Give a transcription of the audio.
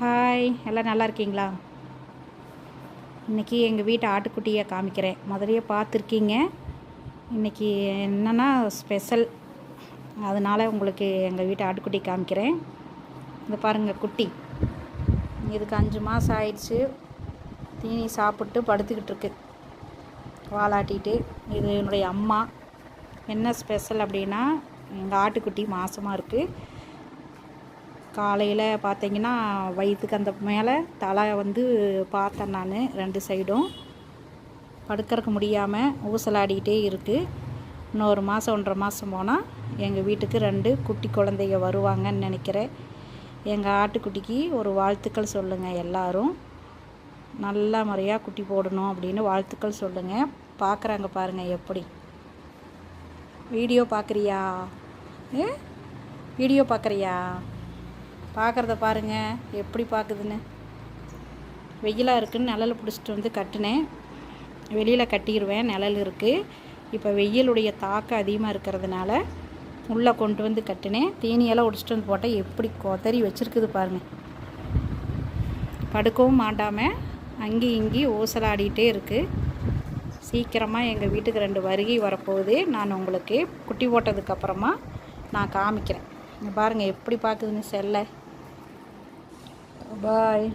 Hi, எல்லாம் நல்லா இருக்கீங்களா? இன்றைக்கி எங்கள் வீட்டு ஆட்டுக்குட்டியை காமிக்கிறேன். முதலையே பார்த்துருக்கீங்க. இன்றைக்கி என்னென்னா ஸ்பெஷல், அதனால் உங்களுக்கு எங்கள் வீட்டு ஆட்டுக்குட்டி காமிக்கிறேன். இது பாருங்கள், குட்டி. இதுக்கு 5 மாதம் ஆயிடுச்சு. தீனி சாப்பிட்டு படுத்துக்கிட்டு இருக்கு வாலாட்டிட்டு. இது என்னுடைய அம்மா. என்ன ஸ்பெஷல் அப்படின்னா, எங்கள் ஆட்டுக்குட்டி மாசமாக இருக்குது. காலையில் பார்த்தீங்கன்னா வயிற்றுக்கு அந்த மேலே தலை வந்து பார்த்தேன் நான். 2 சைடும் படுக்கிறதுக்கு முடியாமல் ஊசலாடிக்கிட்டே இருக்குது. இன்னொரு மாதம் 1.5 மாதம் போனால் எங்கள் வீட்டுக்கு 2 குட்டி குழந்தைங்க வருவாங்கன்னு நினைக்கிறேன். எங்கள் ஆட்டுக்குட்டிக்கு ஒரு வாழ்த்துக்கள் சொல்லுங்கள் எல்லோரும். நல்ல முறையாக குட்டி போடணும் அப்படின்னு வாழ்த்துக்கள் சொல்லுங்கள். பார்க்குறாங்க பாருங்கள் எப்படி. வீடியோ பார்க்குறியா? வீடியோ பார்க்குறியா? பார்க்குறத பாருங்கள் எப்படி பார்க்குதுன்னு. வெயிலாக இருக்குதுன்னு நிழல் பிடிச்சிட்டு வந்து கட்டினேன். வெளியில் கட்டிடுவேன், நிழல் இருக்குது. இப்போ வெயிலுடைய தாக்கம் அதிகமாக இருக்கிறதுனால உள்ளே கொண்டு வந்து கட்டினேன். தீனியெல்லாம் உடிச்சிட்டு வந்து போட்டால் எப்படி கொதறி வச்சுருக்குது பாருங்கள். படுக்கவும் மாட்டாமல் அங்கேயும் இங்கேயும் ஊசலாடிகிட்டே இருக்குது. சீக்கிரமாக எங்கள் வீட்டுக்கு 2 வருகை வரப்போகுது. நான் உங்களுக்கு குட்டி போட்டதுக்கப்புறமா நான் காமிக்கிறேன். பாருங்கள் எப்படி பார்க்குதுன்னு செல்ல. பாய்.